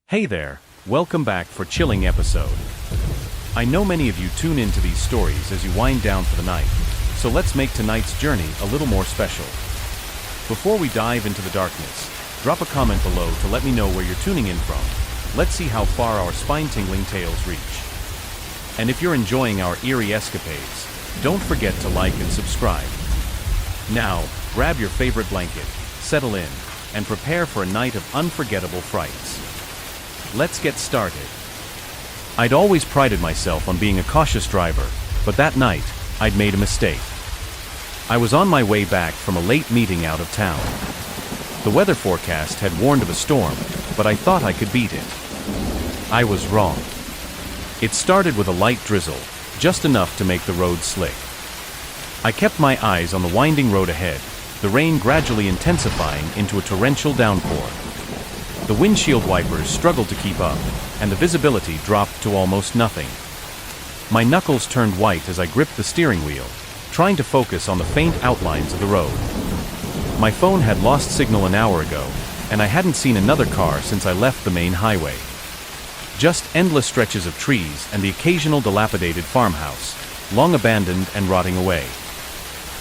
Hey there, welcome back for chilling episode. I know many of you tune into these stories as you wind down for the night, so let's make tonight's journey a little more special. Before we dive into the darkness, drop a comment below to let me know where you're tuning in from. Let's see how far our spine-tingling tales reach. And if you're enjoying our eerie escapades, don't forget to like and subscribe. Now, grab your favorite blanket, settle in, and prepare for a night of unforgettable frights. Let's get started. I'd always prided myself on being a cautious driver, but that night, I'd made a mistake. I was on my way back from a late meeting out of town. The weather forecast had warned of a storm, but I thought I could beat it. I was wrong. It started with a light drizzle, just enough to make the road slick. I kept my eyes on the winding road ahead, the rain gradually intensifying into a torrential downpour. The windshield wipers struggled to keep up, and the visibility dropped to almost nothing. My knuckles turned white as I gripped the steering wheel, trying to focus on the faint outlines of the road. My phone had lost signal an hour ago, and I hadn't seen another car since I left the main highway. Just endless stretches of trees and the occasional dilapidated farmhouse, long abandoned and rotting away.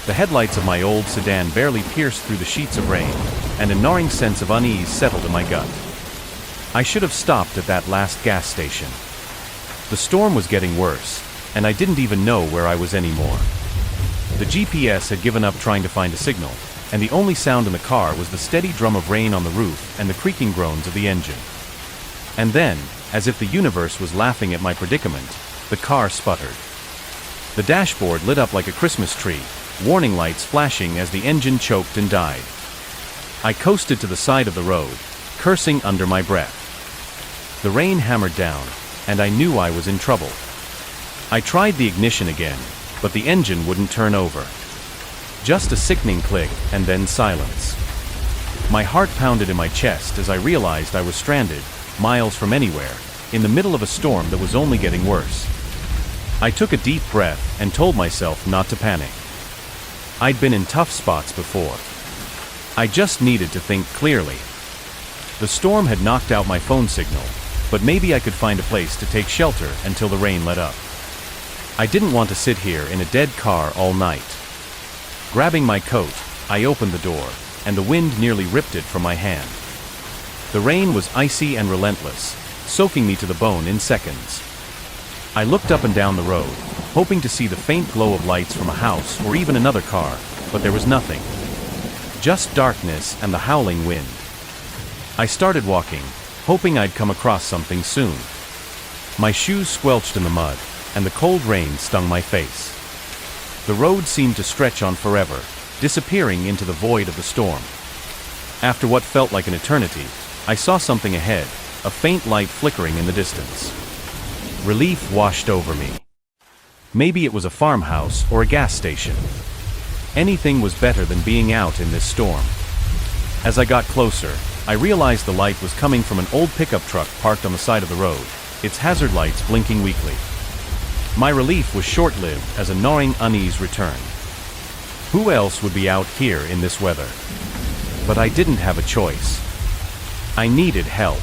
The headlights of my old sedan barely pierced through the sheets of rain, and a gnawing sense of unease settled in my gut. I should have stopped at that last gas station. The storm was getting worse, and I didn't even know where I was anymore. The GPS had given up trying to find a signal, and the only sound in the car was the steady drum of rain on the roof and the creaking groans of the engine. And then, as if the universe was laughing at my predicament, the car sputtered. The dashboard lit up like a Christmas tree, warning lights flashing as the engine choked and died. I coasted to the side of the road, cursing under my breath. The rain hammered down, and I knew I was in trouble. I tried the ignition again, but the engine wouldn't turn over. Just a sickening click, and then silence. My heart pounded in my chest as I realized I was stranded, miles from anywhere, in the middle of a storm that was only getting worse. I took a deep breath and told myself not to panic. I'd been in tough spots before. I just needed to think clearly. The storm had knocked out my phone signal, but maybe I could find a place to take shelter until the rain let up. I didn't want to sit here in a dead car all night. Grabbing my coat, I opened the door, and the wind nearly ripped it from my hand. The rain was icy and relentless, soaking me to the bone in seconds. I looked up and down the road, hoping to see the faint glow of lights from a house or even another car, but there was nothing. Just darkness and the howling wind. I started walking, hoping I'd come across something soon. My shoes squelched in the mud, and the cold rain stung my face. The road seemed to stretch on forever, disappearing into the void of the storm. After what felt like an eternity, I saw something ahead, a faint light flickering in the distance. Relief washed over me. Maybe it was a farmhouse or a gas station. Anything was better than being out in this storm. As I got closer, I realized the light was coming from an old pickup truck parked on the side of the road, its hazard lights blinking weakly. My relief was short-lived as a gnawing unease returned. Who else would be out here in this weather? But I didn't have a choice. I needed help.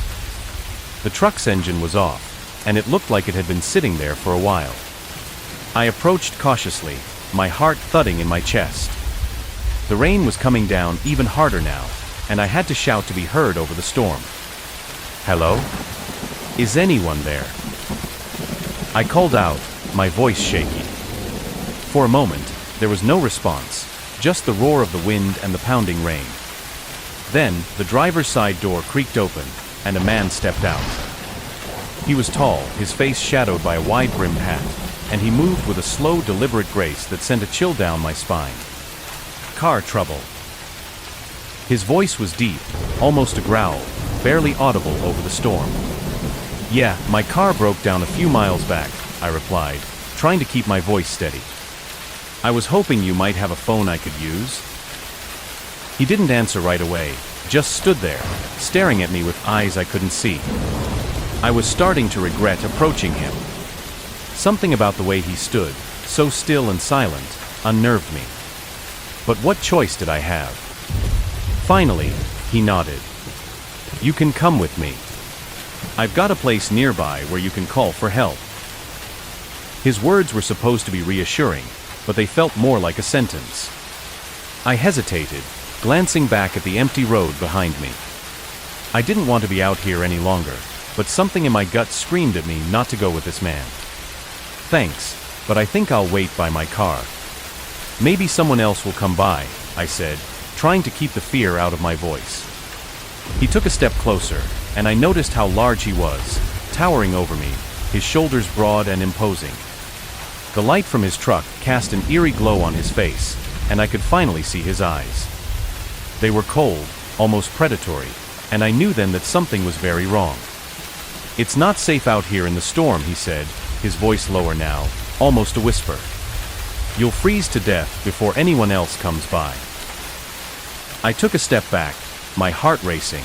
The truck's engine was off, and it looked like it had been sitting there for a while. I approached cautiously, my heart thudding in my chest. The rain was coming down even harder now, and I had to shout to be heard over the storm. "Hello? Is anyone there?" I called out, my voice shaky. For a moment, there was no response, just the roar of the wind and the pounding rain. Then, the driver's side door creaked open, and a man stepped out. He was tall, his face shadowed by a wide-brimmed hat, and he moved with a slow, deliberate grace that sent a chill down my spine. "Car trouble." His voice was deep, almost a growl, barely audible over the storm. "Yeah, my car broke down a few miles back," I replied, trying to keep my voice steady. "I was hoping you might have a phone I could use." He didn't answer right away, just stood there, staring at me with eyes I couldn't see. I was starting to regret approaching him. Something about the way he stood, so still and silent, unnerved me. But what choice did I have? Finally, he nodded. "You can come with me." I've got a place nearby where you can call for help." His words were supposed to be reassuring, but they felt more like a sentence. I hesitated, glancing back at the empty road behind me. I didn't want to be out here any longer, but something in my gut screamed at me not to go with this man. "Thanks, but I think I'll wait by my car. Maybe someone else will come by," I said, trying to keep the fear out of my voice. He took a step closer, and I noticed how large he was, towering over me, his shoulders broad and imposing. The light from his truck cast an eerie glow on his face, and I could finally see his eyes. They were cold, almost predatory, and I knew then that something was very wrong. "It's not safe out here in the storm," he said, his voice lower now, almost a whisper. "You'll freeze to death before anyone else comes by." I took a step back, my heart racing.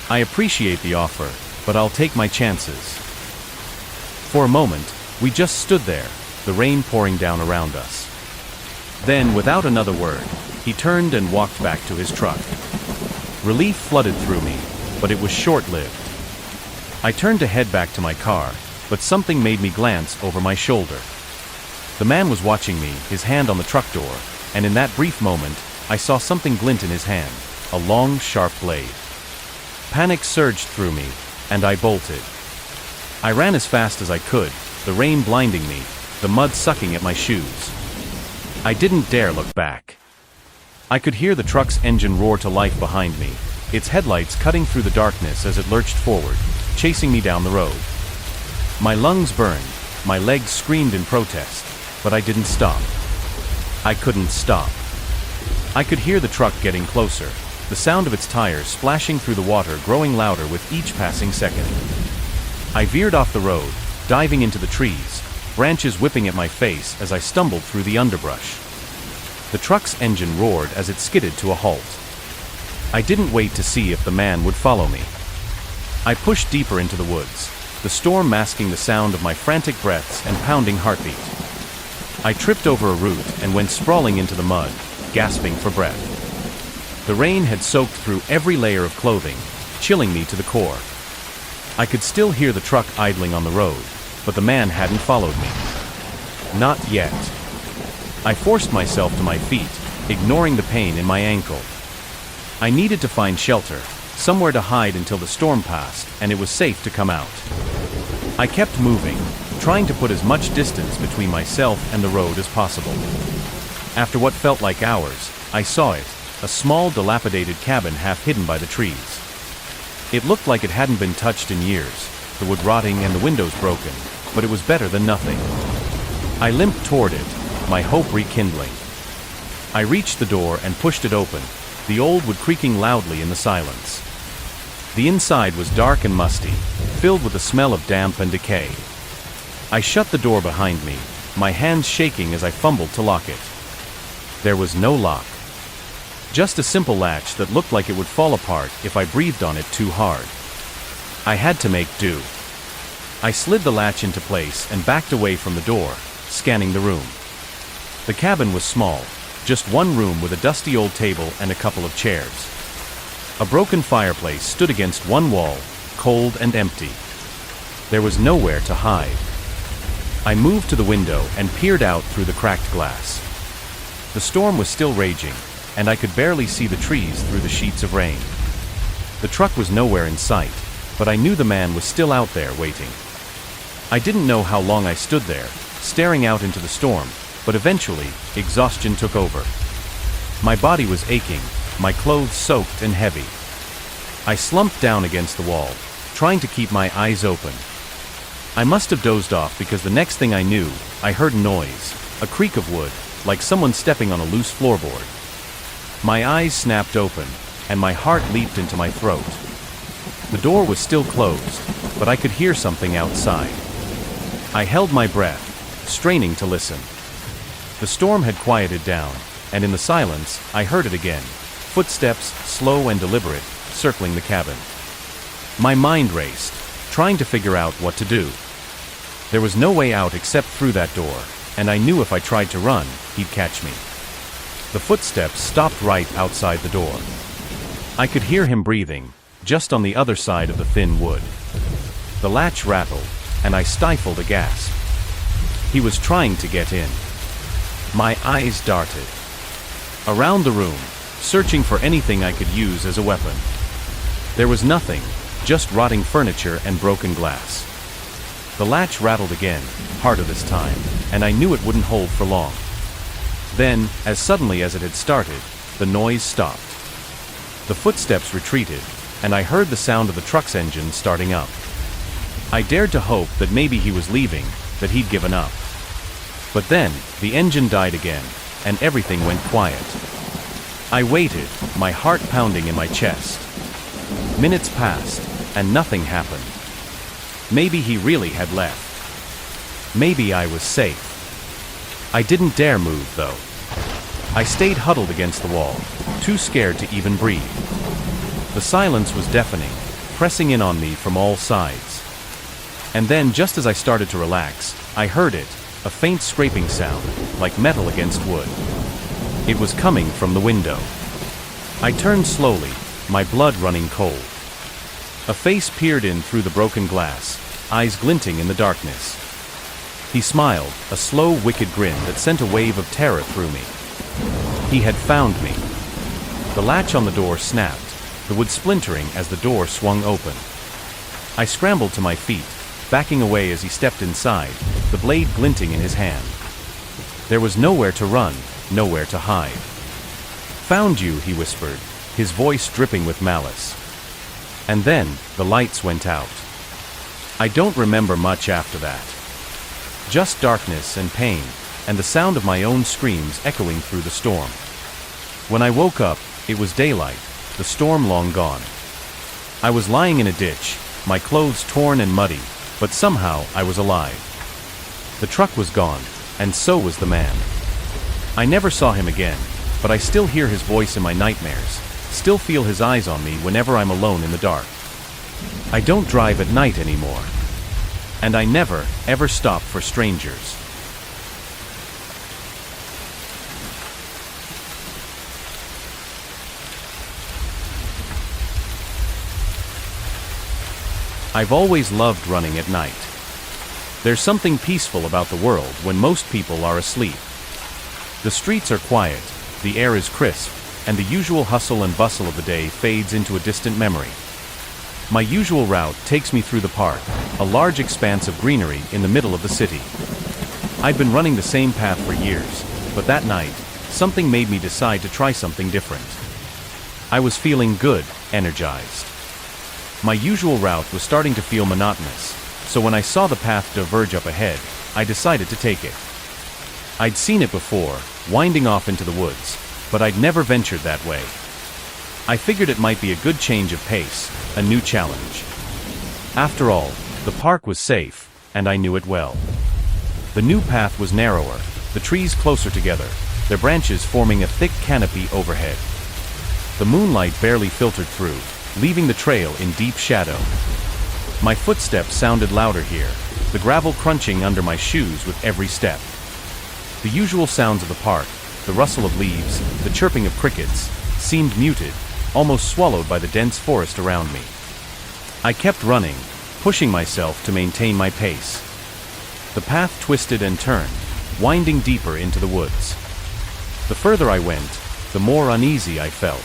"I appreciate the offer, but I'll take my chances." For a moment, we just stood there, the rain pouring down around us. Then, without another word, he turned and walked back to his truck. Relief flooded through me, but it was short-lived. I turned to head back to my car, but something made me glance over my shoulder. The man was watching me, his hand on the truck door, and in that brief moment, I saw something glint in his hand, a long, sharp blade. Panic surged through me, and I bolted. I ran as fast as I could, the rain blinding me, the mud sucking at my shoes. I didn't dare look back. I could hear the truck's engine roar to life behind me, its headlights cutting through the darkness as it lurched forward, chasing me down the road. My lungs burned, my legs screamed in protest, but I didn't stop. I couldn't stop. I could hear the truck getting closer, the sound of its tires splashing through the water growing louder with each passing second. I veered off the road, diving into the trees, branches whipping at my face as I stumbled through the underbrush. The truck's engine roared as it skidded to a halt. I didn't wait to see if the man would follow me. I pushed deeper into the woods, the storm masking the sound of my frantic breaths and pounding heartbeat. I tripped over a root and went sprawling into the mud, gasping for breath. The rain had soaked through every layer of clothing, chilling me to the core. I could still hear the truck idling on the road, but the man hadn't followed me. Not yet. I forced myself to my feet, ignoring the pain in my ankle. I needed to find shelter, somewhere to hide until the storm passed and it was safe to come out. I kept moving, trying to put as much distance between myself and the road as possible. After what felt like hours, I saw it, a small dilapidated cabin half hidden by the trees. It looked like it hadn't been touched in years, the wood rotting and the windows broken, but it was better than nothing. I limped toward it, my hope rekindling. I reached the door and pushed it open, the old wood creaking loudly in the silence. The inside was dark and musty, filled with the smell of damp and decay. I shut the door behind me, my hands shaking as I fumbled to lock it. There was no lock. Just a simple latch that looked like it would fall apart if I breathed on it too hard. I had to make do. I slid the latch into place and backed away from the door, scanning the room. The cabin was small, just one room with a dusty old table and a couple of chairs. A broken fireplace stood against one wall, cold and empty. There was nowhere to hide. I moved to the window and peered out through the cracked glass. The storm was still raging, and I could barely see the trees through the sheets of rain. The truck was nowhere in sight, but I knew the man was still out there waiting. I didn't know how long I stood there, staring out into the storm, but eventually, exhaustion took over. My body was aching, my clothes soaked and heavy. I slumped down against the wall, trying to keep my eyes open. I must have dozed off because the next thing I knew, I heard a noise, a creak of wood, like someone stepping on a loose floorboard. My eyes snapped open, and my heart leaped into my throat. The door was still closed, but I could hear something outside. I held my breath, straining to listen. The storm had quieted down, and in the silence, I heard it again, footsteps, slow and deliberate, circling the cabin. My mind raced, trying to figure out what to do. There was no way out except through that door, and I knew if I tried to run, he'd catch me. The footsteps stopped right outside the door. I could hear him breathing, just on the other side of the thin wood. The latch rattled, and I stifled a gasp. He was trying to get in. My eyes darted around the room, searching for anything I could use as a weapon. There was nothing, just rotting furniture and broken glass. The latch rattled again, harder this time, and I knew it wouldn't hold for long. Then, as suddenly as it had started, the noise stopped. The footsteps retreated, and I heard the sound of the truck's engine starting up. I dared to hope that maybe he was leaving, that he'd given up. But then, the engine died again, and everything went quiet. I waited, my heart pounding in my chest. Minutes passed, and nothing happened. Maybe he really had left. Maybe I was safe. I didn't dare move, though. I stayed huddled against the wall, too scared to even breathe. The silence was deafening, pressing in on me from all sides. And then, just as I started to relax, I heard it, a faint scraping sound, like metal against wood. It was coming from the window. I turned slowly, my blood running cold. A face peered in through the broken glass, eyes glinting in the darkness. He smiled, a slow, wicked grin that sent a wave of terror through me. He had found me. The latch on the door snapped, the wood splintering as the door swung open. I scrambled to my feet, backing away as he stepped inside, the blade glinting in his hand. There was nowhere to run, nowhere to hide. "Found you," he whispered, his voice dripping with malice. And then, the lights went out. I don't remember much after that. Just darkness and pain, and the sound of my own screams echoing through the storm. When I woke up, it was daylight, the storm long gone. I was lying in a ditch, my clothes torn and muddy, but somehow I was alive. The truck was gone, and so was the man. I never saw him again, but I still hear his voice in my nightmares, still feel his eyes on me whenever I'm alone in the dark. I don't drive at night anymore. And I never, ever stop for strangers. I've always loved running at night. There's something peaceful about the world when most people are asleep. The streets are quiet, the air is crisp, and the usual hustle and bustle of the day fades into a distant memory. My usual route takes me through the park, a large expanse of greenery in the middle of the city. I'd been running the same path for years, but that night, something made me decide to try something different. I was feeling good, energized. My usual route was starting to feel monotonous, so when I saw the path diverge up ahead, I decided to take it. I'd seen it before, winding off into the woods, but I'd never ventured that way. I figured it might be a good change of pace, a new challenge. After all, the park was safe, and I knew it well. The new path was narrower, the trees closer together, their branches forming a thick canopy overhead. The moonlight barely filtered through, leaving the trail in deep shadow. My footsteps sounded louder here, the gravel crunching under my shoes with every step. The usual sounds of the park, the rustle of leaves, the chirping of crickets, seemed muted, almost swallowed by the dense forest around me. I kept running, pushing myself to maintain my pace. The path twisted and turned, winding deeper into the woods. The further I went, the more uneasy I felt.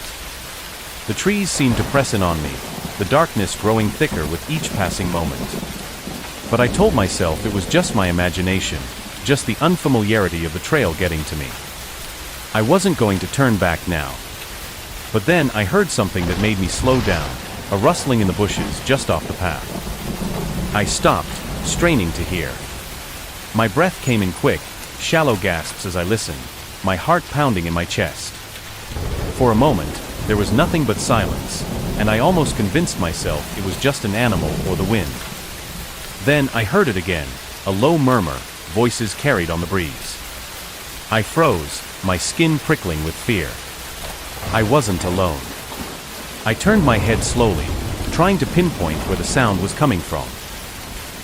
The trees seemed to press in on me, the darkness growing thicker with each passing moment. But I told myself it was just my imagination, just the unfamiliarity of the trail getting to me. I wasn't going to turn back now. But then I heard something that made me slow down, a rustling in the bushes just off the path. I stopped, straining to hear. My breath came in quick, shallow gasps as I listened, my heart pounding in my chest. For a moment, there was nothing but silence, and I almost convinced myself it was just an animal or the wind. Then I heard it again, a low murmur, voices carried on the breeze. I froze, my skin prickling with fear. I wasn't alone. I turned my head slowly, trying to pinpoint where the sound was coming from.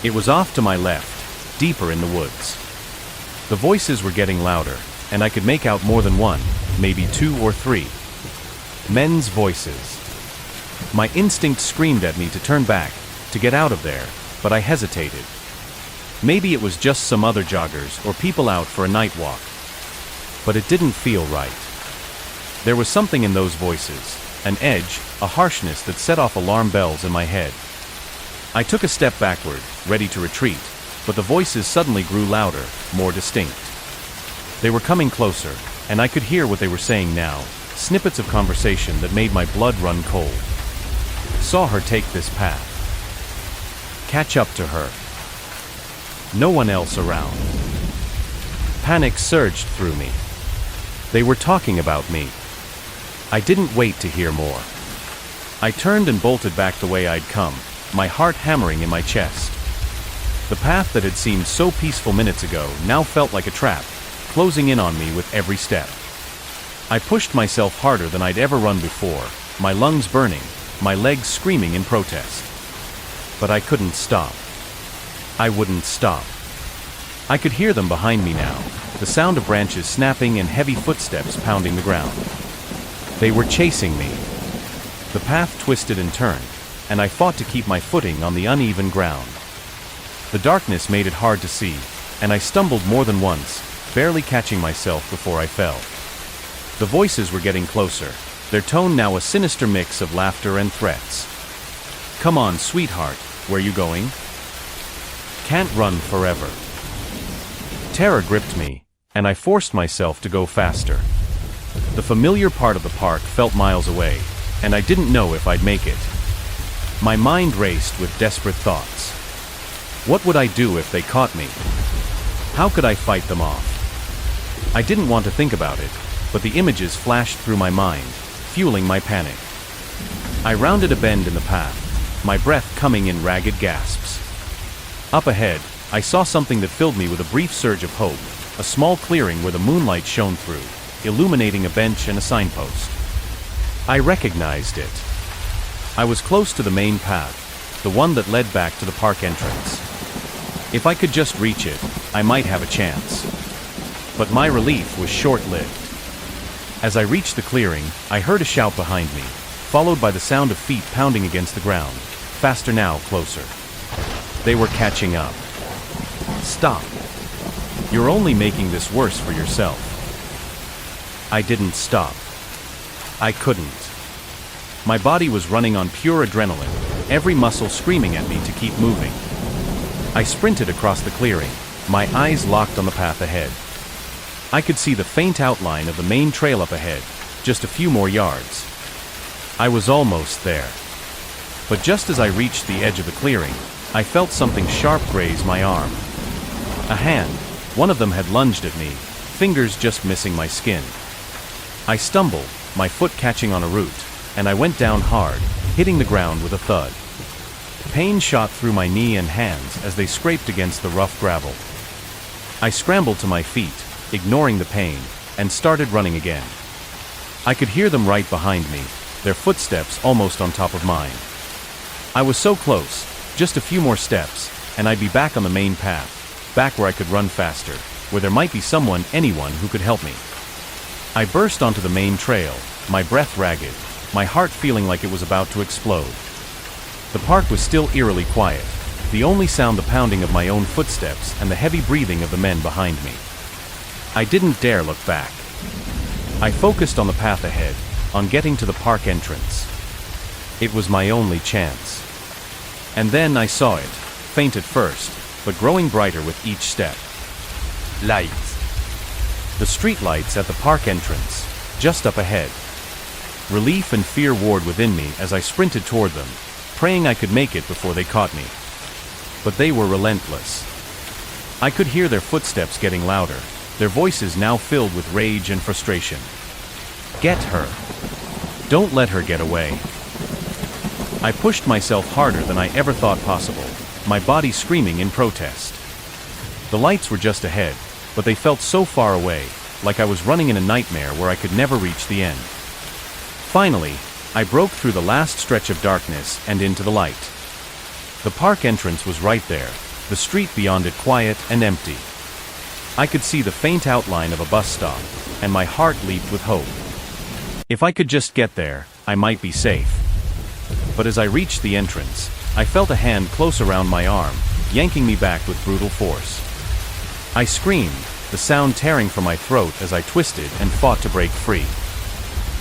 It was off to my left, deeper in the woods. The voices were getting louder, and I could make out more than one, maybe two or three. Men's voices. My instinct screamed at me to turn back, to get out of there, but I hesitated. Maybe it was just some other joggers or people out for a night walk. But it didn't feel right. There was something in those voices, an edge, a harshness that set off alarm bells in my head. I took a step backward, ready to retreat, but the voices suddenly grew louder, more distinct. They were coming closer, and I could hear what they were saying now, snippets of conversation that made my blood run cold. Saw her take this path. Catch up to her. No one else around. Panic surged through me. They were talking about me. I didn't wait to hear more. I turned and bolted back the way I'd come, my heart hammering in my chest. The path that had seemed so peaceful minutes ago now felt like a trap, closing in on me with every step. I pushed myself harder than I'd ever run before, my lungs burning, my legs screaming in protest. But I couldn't stop. I wouldn't stop. I could hear them behind me now, the sound of branches snapping and heavy footsteps pounding the ground. They were chasing me. The path twisted and turned, and I fought to keep my footing on the uneven ground. The darkness made it hard to see, and I stumbled more than once, barely catching myself before I fell. The voices were getting closer, their tone now a sinister mix of laughter and threats. "Come on, sweetheart, where you going? Can't run forever." Terror gripped me, and I forced myself to go faster. The familiar part of the park felt miles away, and I didn't know if I'd make it. My mind raced with desperate thoughts. What would I do if they caught me? How could I fight them off? I didn't want to think about it, but the images flashed through my mind, fueling my panic. I rounded a bend in the path, my breath coming in ragged gasps. Up ahead, I saw something that filled me with a brief surge of hope, a small clearing where the moonlight shone through, illuminating a bench and a signpost. I recognized it. I was close to the main path, the one that led back to the park entrance. If I could just reach it, I might have a chance. But my relief was short-lived. As I reached the clearing, I heard a shout behind me, followed by the sound of feet pounding against the ground, faster now, closer. They were catching up. "Stop. You're only making this worse for yourself." I didn't stop. I couldn't. My body was running on pure adrenaline, every muscle screaming at me to keep moving. I sprinted across the clearing, my eyes locked on the path ahead. I could see the faint outline of the main trail up ahead, just a few more yards. I was almost there. But just as I reached the edge of the clearing, I felt something sharp graze my arm. A hand, one of them had lunged at me, fingers just missing my skin. I stumbled, my foot catching on a root, and I went down hard, hitting the ground with a thud. Pain shot through my knee and hands as they scraped against the rough gravel. I scrambled to my feet, ignoring the pain, and started running again. I could hear them right behind me, their footsteps almost on top of mine. I was so close, just a few more steps, and I'd be back on the main path, back where I could run faster, where there might be someone, anyone who could help me. I burst onto the main trail, my breath ragged, my heart feeling like it was about to explode. The park was still eerily quiet, the only sound the pounding of my own footsteps and the heavy breathing of the men behind me. I didn't dare look back. I focused on the path ahead, on getting to the park entrance. It was my only chance. And then I saw it, faint at first, but growing brighter with each step. Lights. The street lights at the park entrance, just up ahead. Relief and fear warred within me as I sprinted toward them, praying I could make it before they caught me. But they were relentless. I could hear their footsteps getting louder, their voices now filled with rage and frustration. Get her. Don't let her get away. I pushed myself harder than I ever thought possible, my body screaming in protest. The lights were just ahead, but they felt so far away, like I was running in a nightmare where I could never reach the end. Finally, I broke through the last stretch of darkness and into the light. The park entrance was right there, the street beyond it quiet and empty. I could see the faint outline of a bus stop, and my heart leaped with hope. If I could just get there, I might be safe. but as I reached the entrance, I felt a hand close around my arm, yanking me back with brutal force. I screamed, the sound tearing from my throat as I twisted and fought to break free.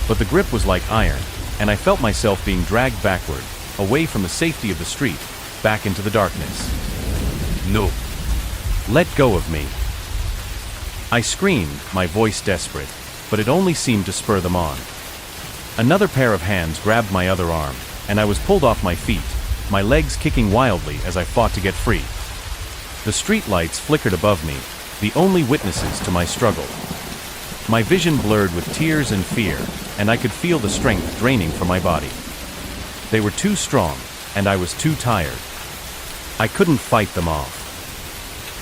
But the grip was like iron, and I felt myself being dragged backward, away from the safety of the street, back into the darkness. No. Let go of me. I screamed, my voice desperate, but it only seemed to spur them on. Another pair of hands grabbed my other arm, and I was pulled off my feet, my legs kicking wildly as I fought to get free. The street lights flickered above me, the only witnesses to my struggle. My vision blurred with tears and fear, and I could feel the strength draining from my body. They were too strong, and I was too tired. I couldn't fight them off.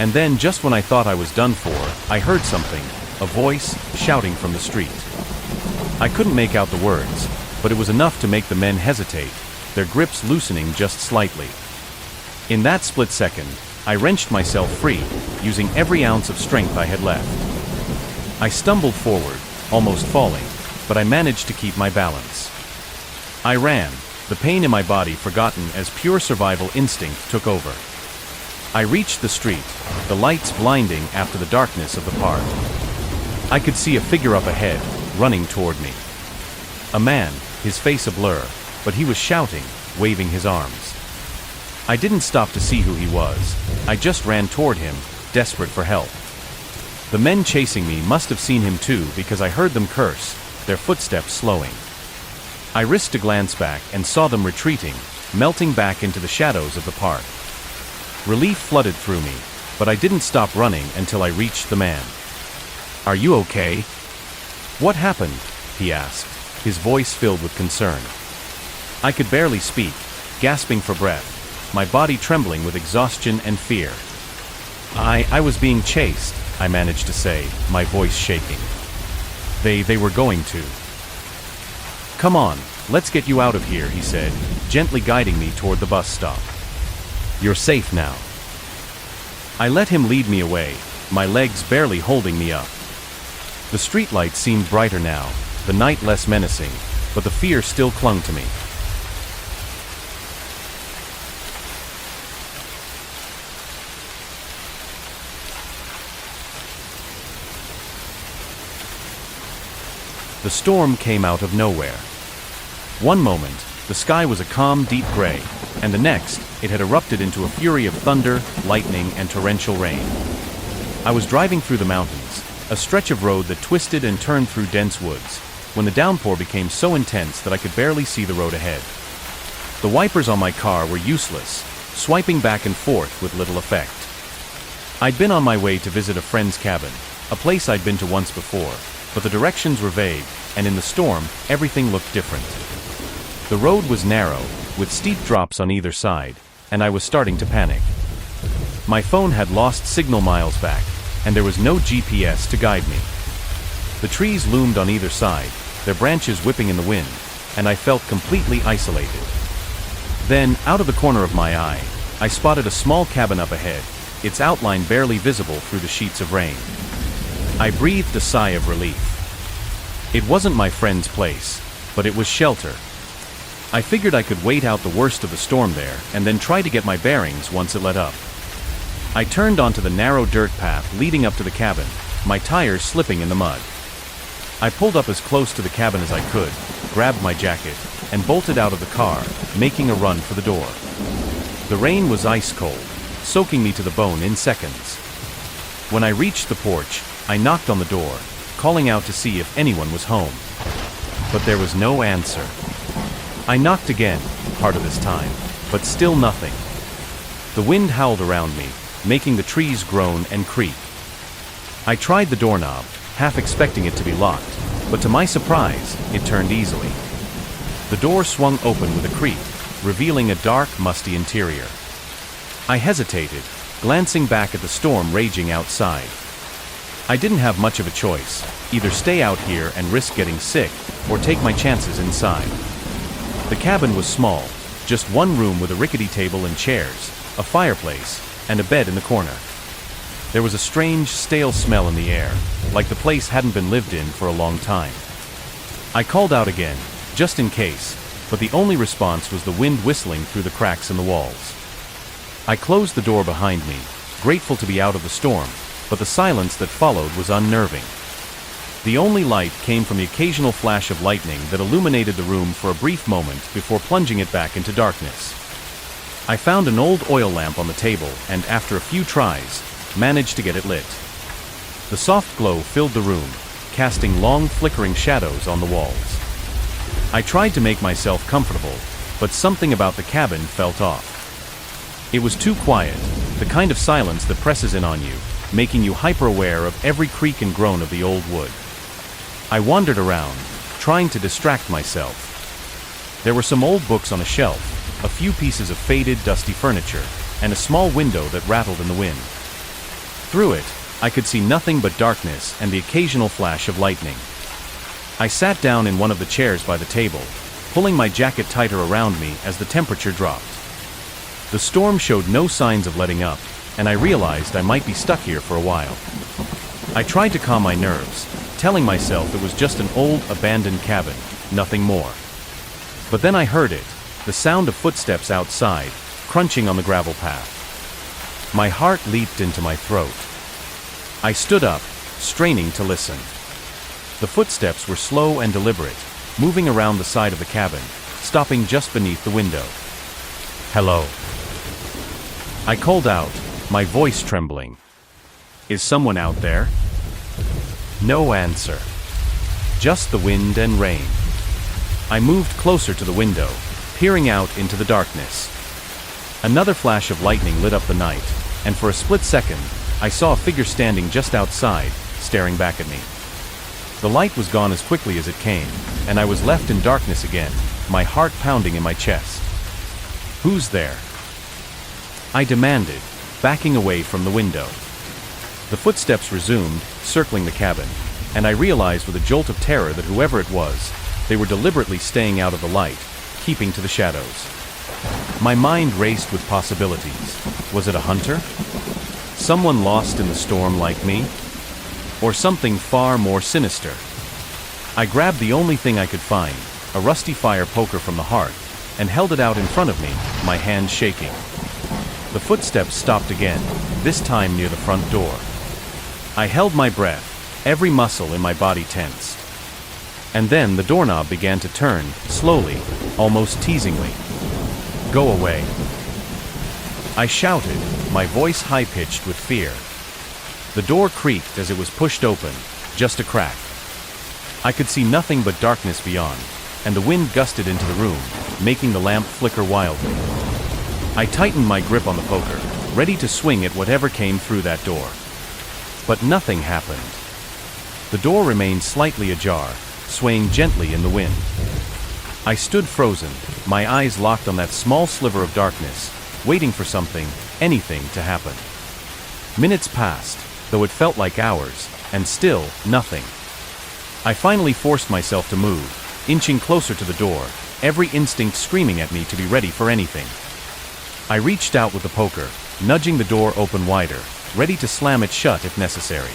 And then, just when I thought I was done for, I heard something, a voice, shouting from the street. I couldn't make out the words, but it was enough to make the men hesitate, their grips loosening just slightly. In that split second, I wrenched myself free, using every ounce of strength I had left. I stumbled forward, almost falling, but I managed to keep my balance. I ran, the pain in my body forgotten as pure survival instinct took over. I reached the street, the lights blinding after the darkness of the park. I could see a figure up ahead, running toward me. A man, his face a blur, but he was shouting, waving his arms. I didn't stop to see who he was, I just ran toward him, desperate for help. The men chasing me must have seen him too because I heard them curse, their footsteps slowing. I risked a glance back and saw them retreating, melting back into the shadows of the park. Relief flooded through me, but I didn't stop running until I reached the man. "Are you okay?" "What happened?" he asked, his voice filled with concern. I could barely speak, gasping for breath, my body trembling with exhaustion and fear. I was being chased," I managed to say, my voice shaking. They were going to. "Come on, let's get you out of here," he said, gently guiding me toward the bus stop. "You're safe now." I let him lead me away, my legs barely holding me up. The streetlights seemed brighter now, the night less menacing, but the fear still clung to me. The storm came out of nowhere. One moment, the sky was a calm, deep gray, and the next, it had erupted into a fury of thunder, lightning, and torrential rain. I was driving through the mountains, a stretch of road that twisted and turned through dense woods, when the downpour became so intense that I could barely see the road ahead. The wipers on my car were useless, swiping back and forth with little effect. I'd been on my way to visit a friend's cabin, a place I'd been to once before, but the directions were vague, and in the storm, everything looked different. The road was narrow, with steep drops on either side, and I was starting to panic. My phone had lost signal miles back, and there was no GPS to guide me. The trees loomed on either side, their branches whipping in the wind, and I felt completely isolated. Then, out of the corner of my eye, I spotted a small cabin up ahead, its outline barely visible through the sheets of rain. I breathed a sigh of relief. It wasn't my friend's place, but it was shelter. I figured I could wait out the worst of the storm there and then try to get my bearings once it let up. I turned onto the narrow dirt path leading up to the cabin, my tires slipping in the mud. I pulled up as close to the cabin as I could, grabbed my jacket, and bolted out of the car, making a run for the door. The rain was ice cold, soaking me to the bone in seconds. When I reached the porch, I knocked on the door, calling out to see if anyone was home. But there was no answer. I knocked again, harder this time, but still nothing. The wind howled around me, making the trees groan and creak. I tried the doorknob, half expecting it to be locked, but to my surprise, it turned easily. The door swung open with a creak, revealing a dark, musty interior. I hesitated, glancing back at the storm raging outside. I didn't have much of a choice, either stay out here and risk getting sick, or take my chances inside. The cabin was small, just one room with a rickety table and chairs, a fireplace, and a bed in the corner. There was a strange, stale smell in the air, like the place hadn't been lived in for a long time. I called out again, just in case, but the only response was the wind whistling through the cracks in the walls. I closed the door behind me, grateful to be out of the storm, but the silence that followed was unnerving. The only light came from the occasional flash of lightning that illuminated the room for a brief moment before plunging it back into darkness. I found an old oil lamp on the table and, after a few tries, managed to get it lit. The soft glow filled the room, casting long flickering shadows on the walls. I tried to make myself comfortable, but something about the cabin felt off. It was too quiet, the kind of silence that presses in on you, making you hyper-aware of every creak and groan of the old wood. I wandered around, trying to distract myself. There were some old books on a shelf, a few pieces of faded, dusty furniture, and a small window that rattled in the wind. Through it, I could see nothing but darkness and the occasional flash of lightning. I sat down in one of the chairs by the table, pulling my jacket tighter around me as the temperature dropped. The storm showed no signs of letting up, and I realized I might be stuck here for a while. I tried to calm my nerves, telling myself it was just an old, abandoned cabin, nothing more. But then I heard it, the sound of footsteps outside, crunching on the gravel path. My heart leaped into my throat. I stood up, straining to listen. The footsteps were slow and deliberate, moving around the side of the cabin, stopping just beneath the window. "Hello." I called out, my voice trembling. "Is someone out there?" No answer. Just the wind and rain. I moved closer to the window, peering out into the darkness. Another flash of lightning lit up the night, and for a split second, I saw a figure standing just outside, staring back at me. The light was gone as quickly as it came, and I was left in darkness again, my heart pounding in my chest. "Who's there?" I demanded, backing away from the window. The footsteps resumed, circling the cabin, and I realized with a jolt of terror that whoever it was, they were deliberately staying out of the light, keeping to the shadows. My mind raced with possibilities. Was it a hunter? Someone lost in the storm like me? Or something far more sinister? I grabbed the only thing I could find, a rusty fire poker from the hearth, and held it out in front of me, my hands shaking. The footsteps stopped again, this time near the front door. I held my breath, every muscle in my body tensed. And then the doorknob began to turn, slowly, almost teasingly. "Go away." I shouted, my voice high-pitched with fear. The door creaked as it was pushed open, just a crack. I could see nothing but darkness beyond, and the wind gusted into the room, making the lamp flicker wildly. I tightened my grip on the poker, ready to swing at whatever came through that door. But nothing happened. The door remained slightly ajar, swaying gently in the wind. I stood frozen, my eyes locked on that small sliver of darkness, waiting for something, anything to happen. Minutes passed, though it felt like hours, and still, nothing. I finally forced myself to move, inching closer to the door, every instinct screaming at me to be ready for anything. I reached out with the poker, nudging the door open wider, ready to slam it shut if necessary.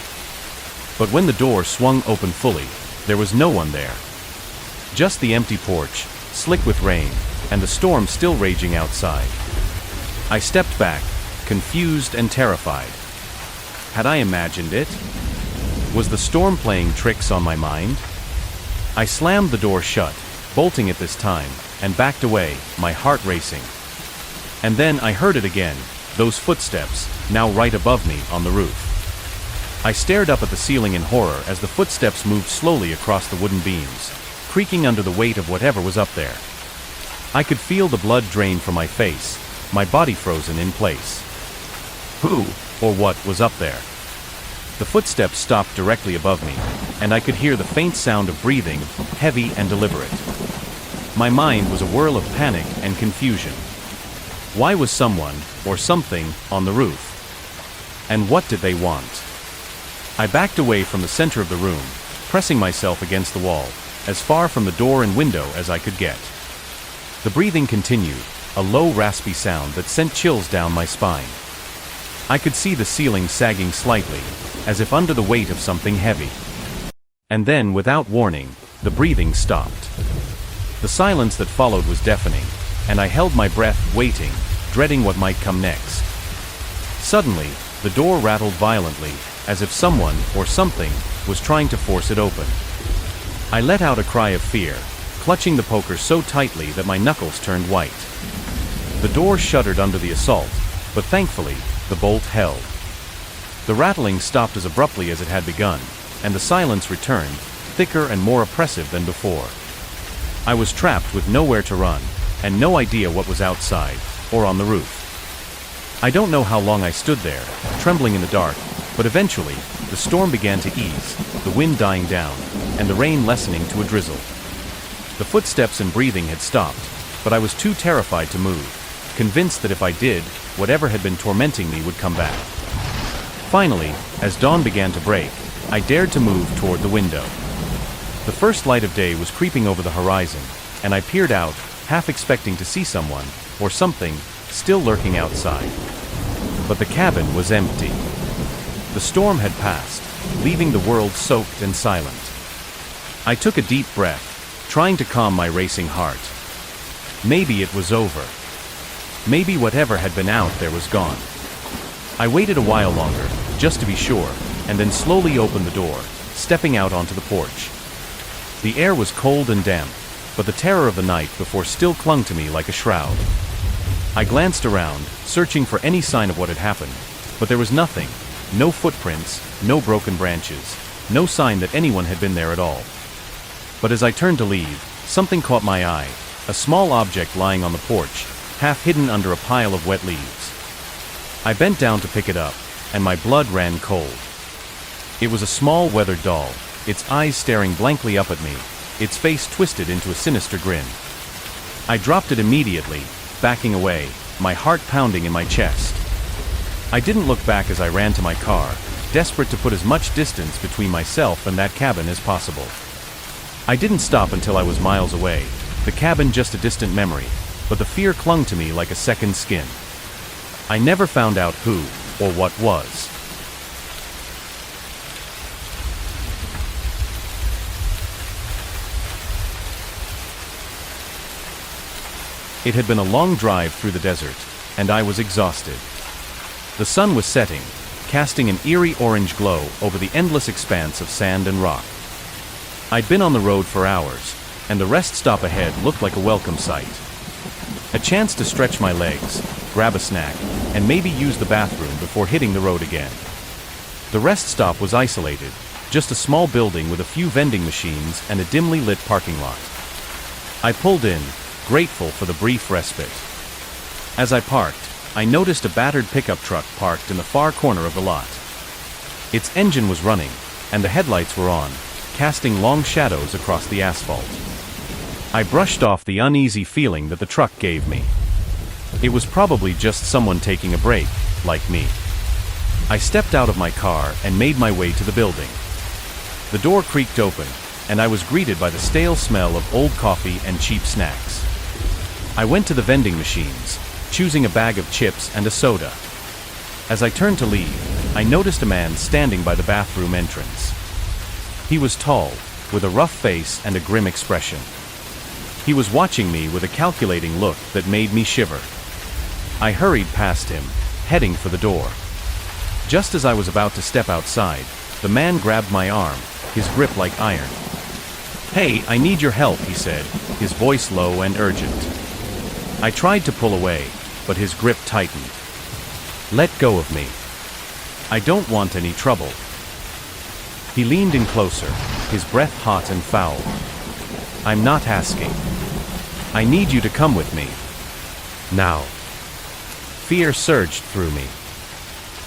But when the door swung open fully, there was no one there. Just the empty porch, slick with rain, and the storm still raging outside. I stepped back, confused and terrified. Had I imagined it? Was the storm playing tricks on my mind? I slammed the door shut, bolting it this time, and backed away, my heart racing. And then I heard it again, those footsteps, now right above me on the roof. I stared up at the ceiling in horror as the footsteps moved slowly across the wooden beams, creaking under the weight of whatever was up there. I could feel the blood drain from my face, my body frozen in place. Who, or what, was up there? The footsteps stopped directly above me, and I could hear the faint sound of breathing, heavy and deliberate. My mind was a whirl of panic and confusion. Why was someone, or something, on the roof? And what did they want? I backed away from the center of the room, pressing myself against the wall, as far from the door and window as I could get. The breathing continued, a low raspy sound that sent chills down my spine. I could see the ceiling sagging slightly, as if under the weight of something heavy. And then, without warning, the breathing stopped. The silence that followed was deafening, and I held my breath, waiting, dreading what might come next. Suddenly, the door rattled violently, as if someone, or something, was trying to force it open. I let out a cry of fear, clutching the poker so tightly that my knuckles turned white. The door shuddered under the assault, but thankfully, the bolt held. The rattling stopped as abruptly as it had begun, and the silence returned, thicker and more oppressive than before. I was trapped with nowhere to run, and no idea what was outside, or on the roof. I don't know how long I stood there, trembling in the dark, but eventually, the storm began to ease, the wind dying down, and the rain lessening to a drizzle. The footsteps and breathing had stopped, but I was too terrified to move, convinced that if I did, whatever had been tormenting me would come back. Finally, as dawn began to break, I dared to move toward the window. The first light of day was creeping over the horizon, and I peered out, half expecting to see someone, or something, still lurking outside. But the cabin was empty. The storm had passed, leaving the world soaked and silent. I took a deep breath, trying to calm my racing heart. Maybe it was over. Maybe whatever had been out there was gone. I waited a while longer, just to be sure, and then slowly opened the door, stepping out onto the porch. The air was cold and damp, but the terror of the night before still clung to me like a shroud. I glanced around, searching for any sign of what had happened, but there was nothing. No footprints, no broken branches, no sign that anyone had been there at all. But as I turned to leave, something caught my eye, a small object lying on the porch, half hidden under a pile of wet leaves. I bent down to pick it up, and my blood ran cold. It was a small weathered doll, its eyes staring blankly up at me, its face twisted into a sinister grin. I dropped it immediately, backing away, my heart pounding in my chest. I didn't look back as I ran to my car, desperate to put as much distance between myself and that cabin as possible. I didn't stop until I was miles away, the cabin just a distant memory, but the fear clung to me like a second skin. I never found out who, or what was. It had been a long drive through the desert, and I was exhausted. The sun was setting, casting an eerie orange glow over the endless expanse of sand and rock. I'd been on the road for hours, and the rest stop ahead looked like a welcome sight. A chance to stretch my legs, grab a snack, and maybe use the bathroom before hitting the road again. The rest stop was isolated, just a small building with a few vending machines and a dimly lit parking lot. I pulled in, grateful for the brief respite. As I parked, I noticed a battered pickup truck parked in the far corner of the lot. Its engine was running, and the headlights were on, casting long shadows across the asphalt. I brushed off the uneasy feeling that the truck gave me. It was probably just someone taking a break, like me. I stepped out of my car and made my way to the building. The door creaked open, and I was greeted by the stale smell of old coffee and cheap snacks. I went to the vending machines, choosing a bag of chips and a soda. As I turned to leave, I noticed a man standing by the bathroom entrance. He was tall, with a rough face and a grim expression. He was watching me with a calculating look that made me shiver. I hurried past him, heading for the door. Just as I was about to step outside, the man grabbed my arm, his grip like iron. "Hey, I need your help," he said, his voice low and urgent. I tried to pull away, but his grip tightened. "Let go of me. I don't want any trouble." He leaned in closer, his breath hot and foul. "I'm not asking. I need you to come with me. Now." Fear surged through me.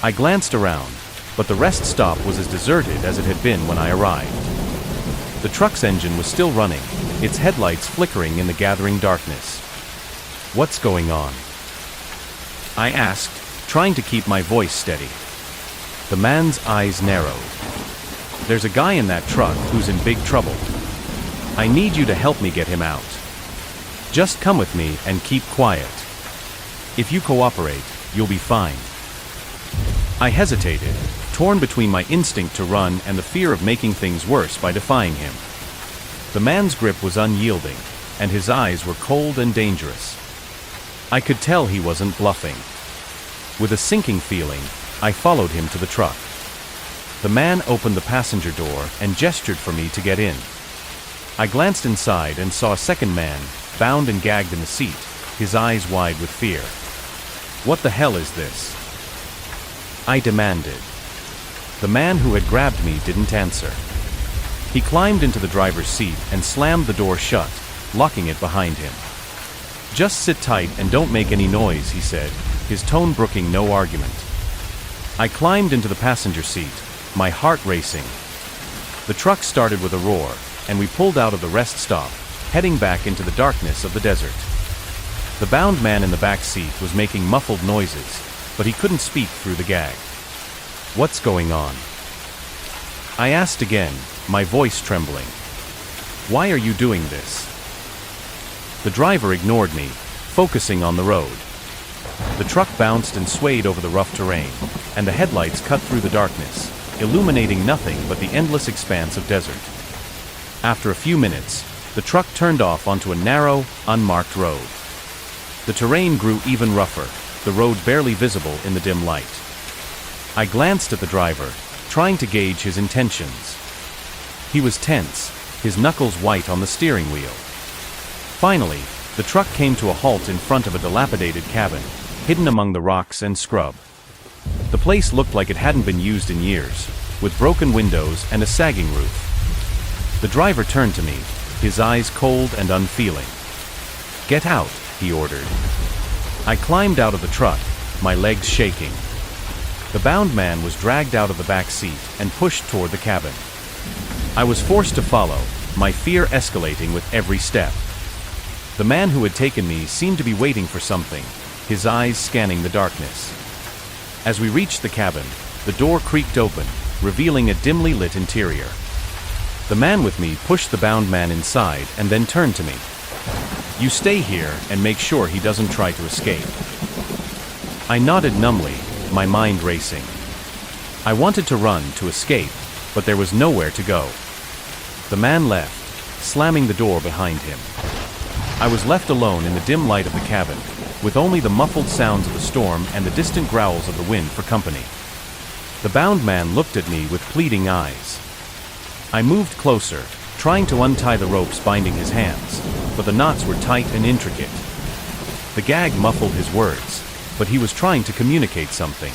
I glanced around, but the rest stop was as deserted as it had been when I arrived. The truck's engine was still running, its headlights flickering in the gathering darkness. "What's going on?" I asked, trying to keep my voice steady. The man's eyes narrowed. "There's a guy in that truck who's in big trouble. I need you to help me get him out. Just come with me and keep quiet. If you cooperate, you'll be fine." I hesitated, torn between my instinct to run and the fear of making things worse by defying him. The man's grip was unyielding, and his eyes were cold and dangerous. I could tell he wasn't bluffing. With a sinking feeling, I followed him to the truck. The man opened the passenger door and gestured for me to get in. I glanced inside and saw a second man, bound and gagged in the seat, his eyes wide with fear. "What the hell is this?" I demanded. The man who had grabbed me didn't answer. He climbed into the driver's seat and slammed the door shut, locking it behind him. "Just sit tight and don't make any noise," he said, his tone brooking no argument. I climbed into the passenger seat, my heart racing. The truck started with a roar, and we pulled out of the rest stop, heading back into the darkness of the desert. The bound man in the back seat was making muffled noises, but he couldn't speak through the gag. "What's going on?" I asked again, my voice trembling. "Why are you doing this?" The driver ignored me, focusing on the road. The truck bounced and swayed over the rough terrain, and the headlights cut through the darkness, illuminating nothing but the endless expanse of desert. After a few minutes, the truck turned off onto a narrow, unmarked road. The terrain grew even rougher, the road barely visible in the dim light. I glanced at the driver, trying to gauge his intentions. He was tense, his knuckles white on the steering wheel. Finally, the truck came to a halt in front of a dilapidated cabin, hidden among the rocks and scrub. The place looked like it hadn't been used in years, with broken windows and a sagging roof. The driver turned to me, his eyes cold and unfeeling. "Get out," he ordered. I climbed out of the truck, my legs shaking. The bound man was dragged out of the back seat and pushed toward the cabin. I was forced to follow, my fear escalating with every step. The man who had taken me seemed to be waiting for something, his eyes scanning the darkness. As we reached the cabin, the door creaked open, revealing a dimly lit interior. The man with me pushed the bound man inside and then turned to me. "You stay here and make sure he doesn't try to escape." I nodded numbly, my mind racing. I wanted to run to escape, but there was nowhere to go. The man left, slamming the door behind him. I was left alone in the dim light of the cabin, with only the muffled sounds of the storm and the distant growls of the wind for company. The bound man looked at me with pleading eyes. I moved closer, trying to untie the ropes binding his hands, but the knots were tight and intricate. The gag muffled his words, but he was trying to communicate something.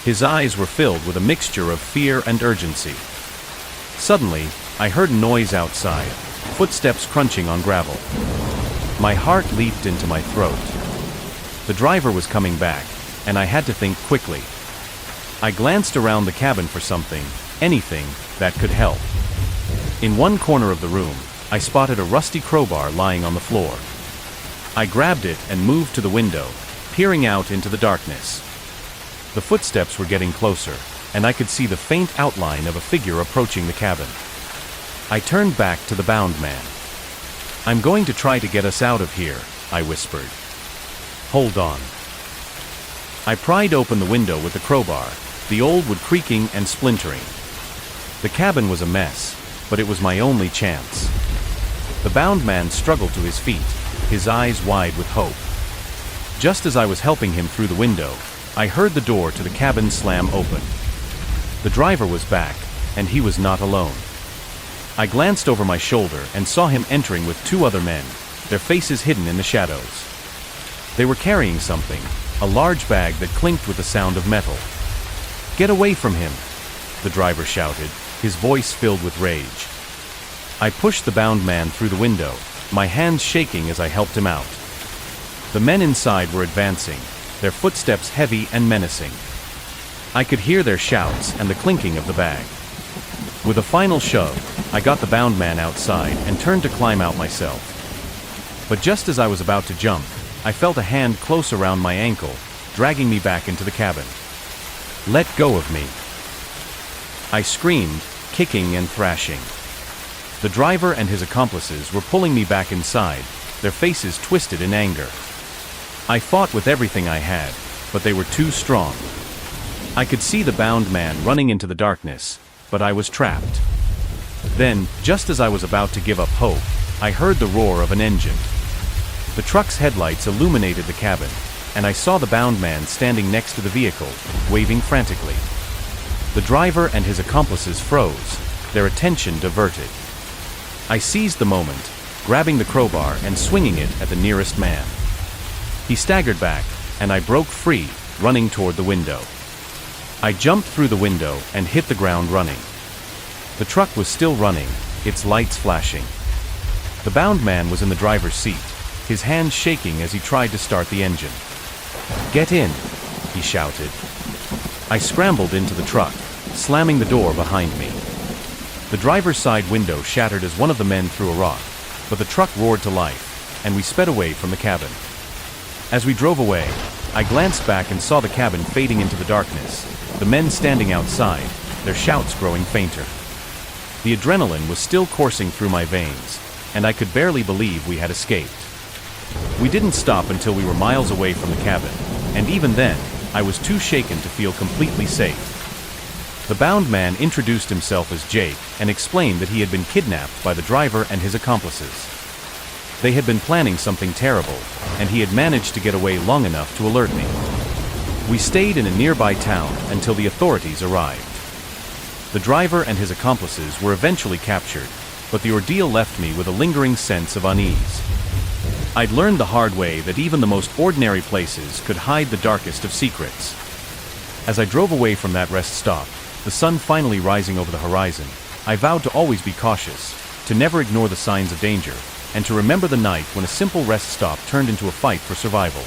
His eyes were filled with a mixture of fear and urgency. Suddenly, I heard a noise outside, footsteps crunching on gravel. My heart leaped into my throat. The driver was coming back, and I had to think quickly. I glanced around the cabin for something, anything, that could help. In one corner of the room, I spotted a rusty crowbar lying on the floor. I grabbed it and moved to the window, peering out into the darkness. The footsteps were getting closer, and I could see the faint outline of a figure approaching the cabin. I turned back to the bound man. "I'm going to try to get us out of here," I whispered. "Hold on." I pried open the window with the crowbar, the old wood creaking and splintering. The cabin was a mess, but it was my only chance. The bound man struggled to his feet, his eyes wide with hope. Just as I was helping him through the window, I heard the door to the cabin slam open. The driver was back, and he was not alone. I glanced over my shoulder and saw him entering with two other men, their faces hidden in the shadows. They were carrying something, a large bag that clinked with the sound of metal. "Get away from him!" the driver shouted, his voice filled with rage. I pushed the bound man through the window, my hands shaking as I helped him out. The men inside were advancing, their footsteps heavy and menacing. I could hear their shouts and the clinking of the bag. With a final shove, I got the bound man outside and turned to climb out myself. But just as I was about to jump, I felt a hand close around my ankle, dragging me back into the cabin. "Let go of me!" I screamed, kicking and thrashing. The driver and his accomplices were pulling me back inside, their faces twisted in anger. I fought with everything I had, but they were too strong. I could see the bound man running into the darkness, but I was trapped. Then, just as I was about to give up hope, I heard the roar of an engine. The truck's headlights illuminated the cabin, and I saw the bound man standing next to the vehicle, waving frantically. The driver and his accomplices froze, their attention diverted. I seized the moment, grabbing the crowbar and swinging it at the nearest man. He staggered back, and I broke free, running toward the window. I jumped through the window and hit the ground running. The truck was still running, its lights flashing. The bound man was in the driver's seat, his hands shaking as he tried to start the engine. "Get in," he shouted. I scrambled into the truck, slamming the door behind me. The driver's side window shattered as one of the men threw a rock, but the truck roared to life, and we sped away from the cabin. As we drove away, I glanced back and saw the cabin fading into the darkness, the men standing outside, their shouts growing fainter. The adrenaline was still coursing through my veins, and I could barely believe we had escaped. We didn't stop until we were miles away from the cabin, and even then, I was too shaken to feel completely safe. The bound man introduced himself as Jake and explained that he had been kidnapped by the driver and his accomplices. They had been planning something terrible, and he had managed to get away long enough to alert me. We stayed in a nearby town until the authorities arrived. The driver and his accomplices were eventually captured, but the ordeal left me with a lingering sense of unease. I'd learned the hard way that even the most ordinary places could hide the darkest of secrets. As I drove away from that rest stop, the sun finally rising over the horizon, I vowed to always be cautious, to never ignore the signs of danger, and to remember the night when a simple rest stop turned into a fight for survival.